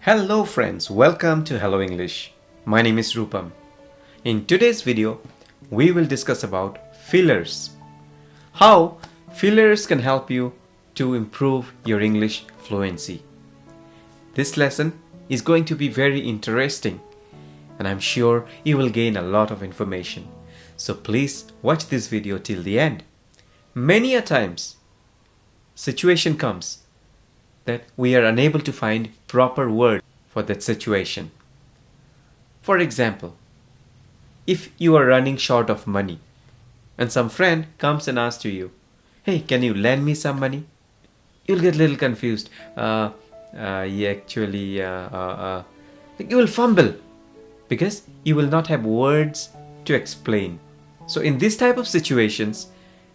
Hello friends, welcome to Hello English. My name is Rupam. In today's video, we will discuss about fillers. How fillers can help you to improve your English fluency. This lesson is going to be very interesting and I'm sure you will gain a lot of information. So please watch this video till the end. Many a times, situation comes that we are unable to find proper word for that situation. For example, if you are running short of money and some friend comes and asks to you, hey, can you lend me some money? You'll get a little confused. You will fumble because you will not have words to explain. So in this type of situations,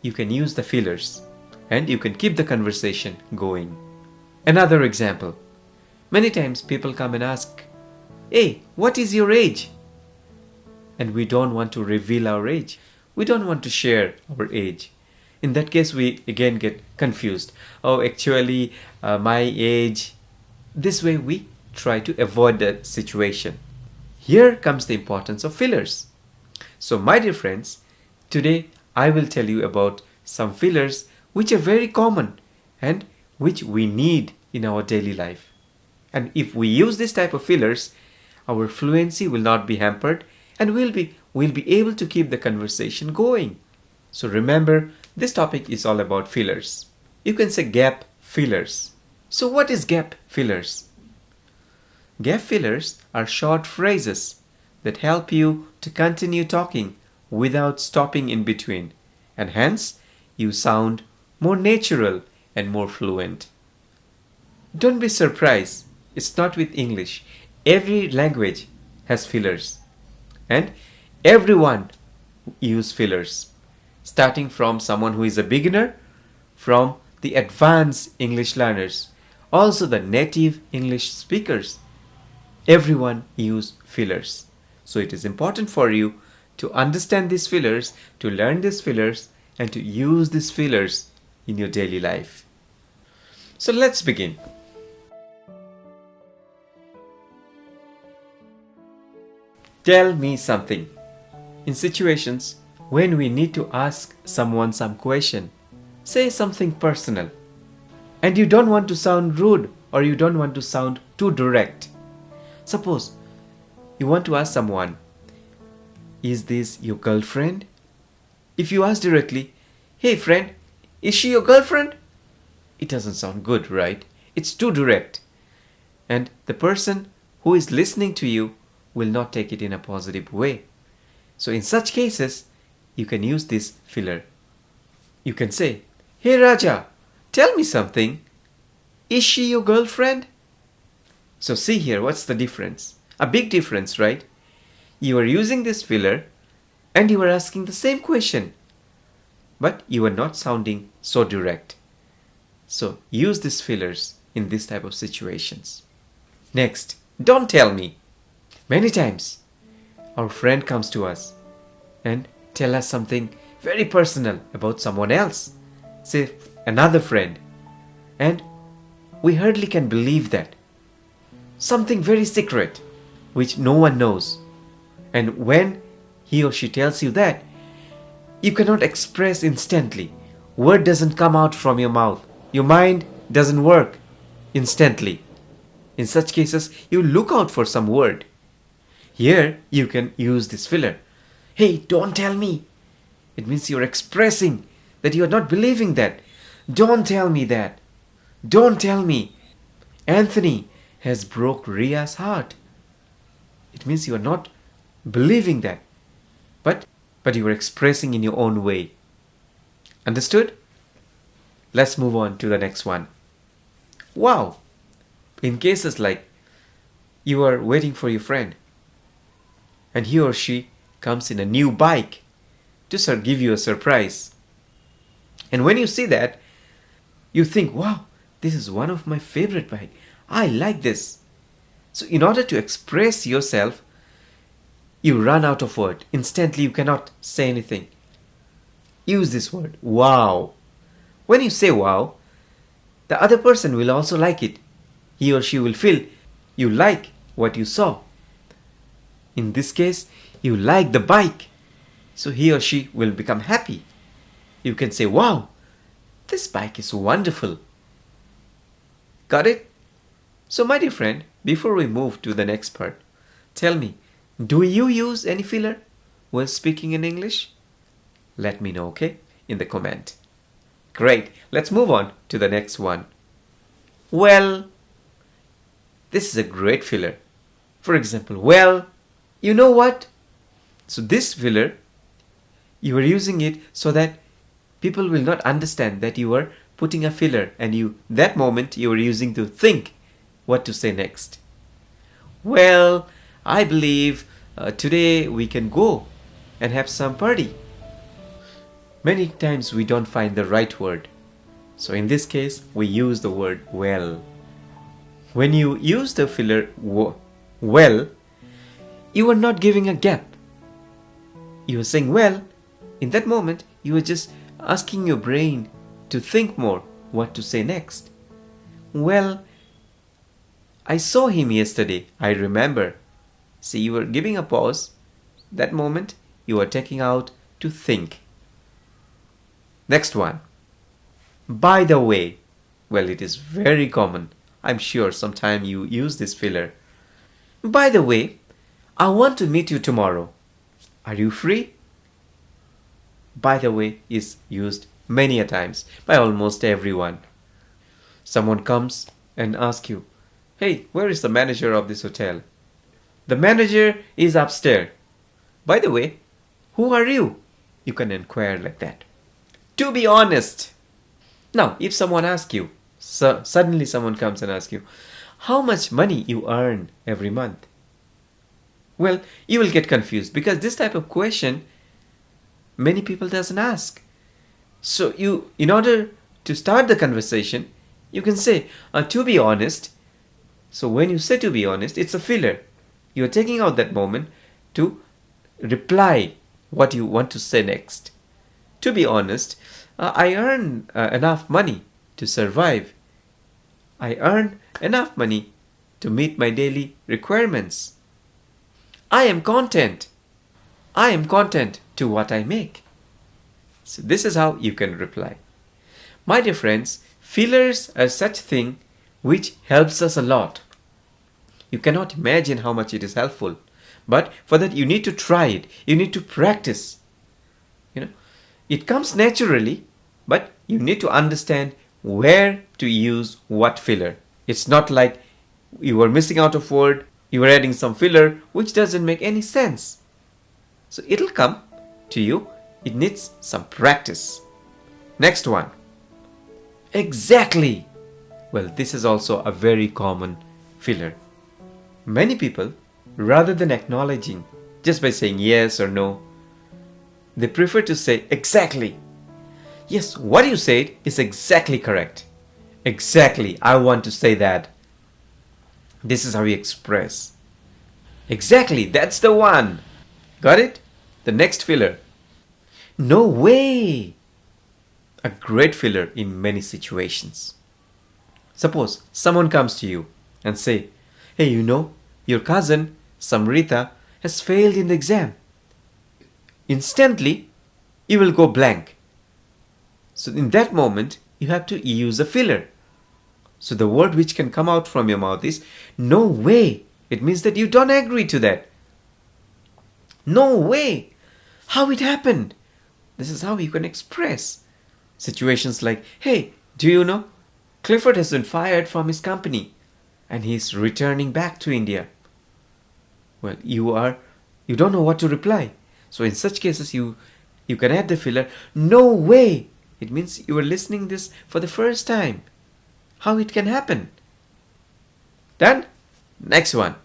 you can use the fillers and you can keep the conversation going. Another example, many times people come and ask, hey, what is your age? And we don't want to reveal our age. We don't want to share our age. In that case, we again get confused. Oh, actually, my age. This way we try to avoid that situation. Here comes the importance of fillers. So my dear friends, today I will tell you about some fillers which are very common and which we need in our daily life. And if we use this type of fillers, our fluency will not be hampered and we'll be able to keep the conversation going. So remember, this topic is all about fillers. You can say gap fillers. So what is gap fillers? Gap fillers are short phrases that help you to continue talking without stopping in between, and hence you sound more natural and more fluent. Don't be surprised, it's not with English. Every language has fillers and everyone use fillers, starting from someone who is a beginner, from the advanced English learners, also the native English speakers. Everyone use fillers. So it is important for you to understand these fillers, to learn these fillers, and to use these fillers in your daily life. So let's begin. Tell me something. In situations when we need to ask someone some question, say something personal, and you don't want to sound rude or you don't want to sound too direct. Suppose you want to ask someone, is this your girlfriend? If you ask directly, hey friend, is she your girlfriend? It doesn't sound good, right? It's too direct. And the person who is listening to you will not take it in a positive way. So in such cases, you can use this filler. You can say, hey Raja, tell me something. Is she your girlfriend? So see here, what's the difference? A big difference, right? You are using this filler and you are asking the same question, but you are not sounding so direct. So use these fillers in this type of situations. Next, don't tell me. Many times, our friend comes to us and tell us something very personal about someone else, say another friend, and we hardly can believe that. Something very secret, which no one knows. And when he or she tells you that, you cannot express instantly. Word doesn't come out from your mouth. Your mind doesn't work instantly. In such cases, you look out for some word. Here, you can use this filler. Hey, don't tell me. It means you're expressing that you're not believing that. Don't tell me that. Don't tell me. Anthony has broke Ria's heart. It means you're not believing that. But you are expressing in your own way. Understood? Let's move on to the next one. Wow. In cases like you are waiting for your friend and he or she comes in a new bike to give you a surprise. And when you see that, you think, wow, this is one of my favorite bike. I like this. So in order to express yourself, you run out of word. Instantly, you cannot say anything. Use this word, wow. When you say wow, the other person will also like it. He or she will feel You like what you saw. In this case, you like the bike. So he or she will become happy. You can say, wow, this bike is wonderful. Got it? So my dear friend, before we move to the next part, tell me, do you use any filler while speaking in English? Let me know, okay? In the comment. Great. Let's move on to the next one. Well, this is a great filler. For example, well, you know what? So this filler, you are using it so that people will not understand that you are putting a filler, and that moment you are using to think what to say next. Well, I believe today we can go and have some party. Many times we don't find the right word. So in this case, we use the word well. When you use the filler well, you are not giving a gap. You are saying well. In that moment, you are just asking your brain to think more what to say next. Well, I saw him yesterday. I remember. See, you are giving a pause. That moment, you are taking out to think. Next one. By the way. Well, it is very common. I'm sure sometime you use this filler. By the way, I want to meet you tomorrow. Are you free? By the way is used many a times by almost everyone. Someone comes and asks you, hey, where is the manager of this hotel? The manager is upstairs. By the way, who are you? You can inquire like that. To be honest. Now, if someone asks you, suddenly someone comes and asks you, how much money you earn every month? Well, you will get confused because this type of question many people doesn't ask. So in order to start the conversation, you can say, to be honest. So when you say to be honest, it's a filler. You're taking out that moment to reply what you want to say next. To be honest, I earn enough money to survive. I earn enough money to meet my daily requirements. I am content. I am content to what I make. So this is how you can reply. My dear friends, fillers are such thing which helps us a lot. You cannot imagine how much it is helpful. But for that you need to try it. You need to practice. It comes naturally, but you need to understand where to use what filler. It's not like you were missing out of word, you were adding some filler which doesn't make any sense. So it'll come to you. It needs some practice. Next one. Exactly. Well, this is also a very common filler. Many people, rather than acknowledging just by saying yes or no, they prefer to say exactly. Yes, what you said is exactly correct. Exactly, I want to say that. This is how we express. Exactly, that's the one. Got it? The next filler. No way. A great filler in many situations. Suppose someone comes to you and say, hey, your cousin, Samrita, has failed in the exam. Instantly, you will go blank. So in that moment, you have to use a filler. So the word which can come out from your mouth is, no way. It means that you don't agree to that. No way. How it happened? This is how you can express. Situations like, hey, do you know? Clifford has been fired from his company and he's returning back to India. Well, you don't know what to reply. So in such cases, you can add the filler, no way. It means you are listening this for the first time. How it can happen? Done? Next one.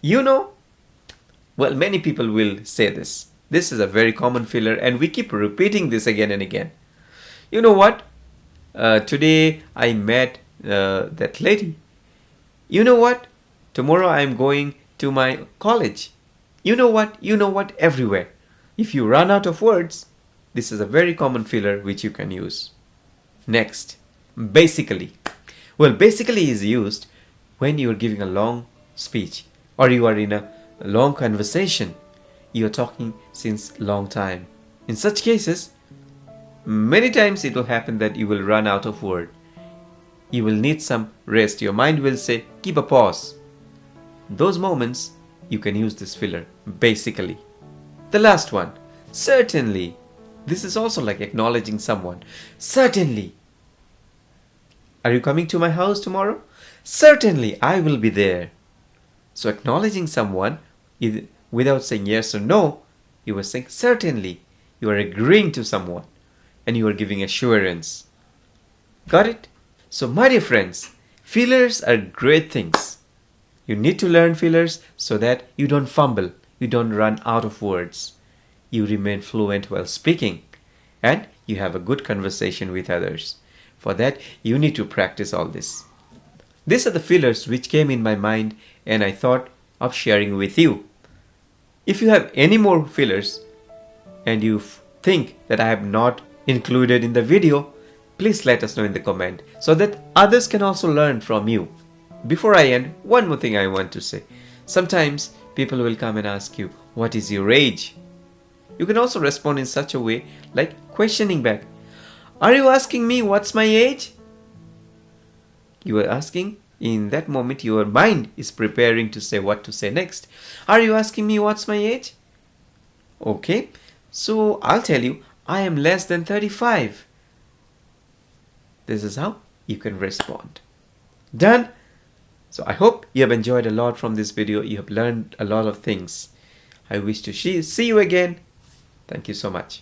Well, many people will say this. This is a very common filler and we keep repeating this again and again. You know what? Today I met that lady. You know what? Tomorrow I'm going to my college. You know what? Everywhere. If you run out of words, this is a very common filler which you can use. Next, basically. Well, basically is used when you are giving a long speech or you are in a long conversation, you are talking since long time. In such cases, many times it will happen that you will run out of word. You will need some rest. Your mind will say, keep a pause. Those moments, you can use this filler, basically. The last one, certainly. This is also like acknowledging someone. Certainly. Are you coming to my house tomorrow? Certainly, I will be there. So acknowledging someone without saying yes or no, you are saying certainly. You are agreeing to someone and you are giving assurance. Got it? So my dear friends, fillers are great things. You need to learn fillers so that you don't fumble, you don't run out of words. You remain fluent while speaking and you have a good conversation with others. For that, you need to practice all this. These are the fillers which came in my mind and I thought of sharing with you. If you have any more fillers and you think that I have not included in the video, please let us know in the comment so that others can also learn from you. Before I end, one more thing I want to say. Sometimes people will come and ask you, what is your age? You can also respond in such a way like questioning back. Are you asking me what's my age? You are asking, in that moment your mind is preparing to say what to say next. Are you asking me what's my age? Okay, so I'll tell you, I am less than 35. This is how you can respond. Done? So I hope you have enjoyed a lot from this video. You have learned a lot of things. I wish to see you again. Thank you so much.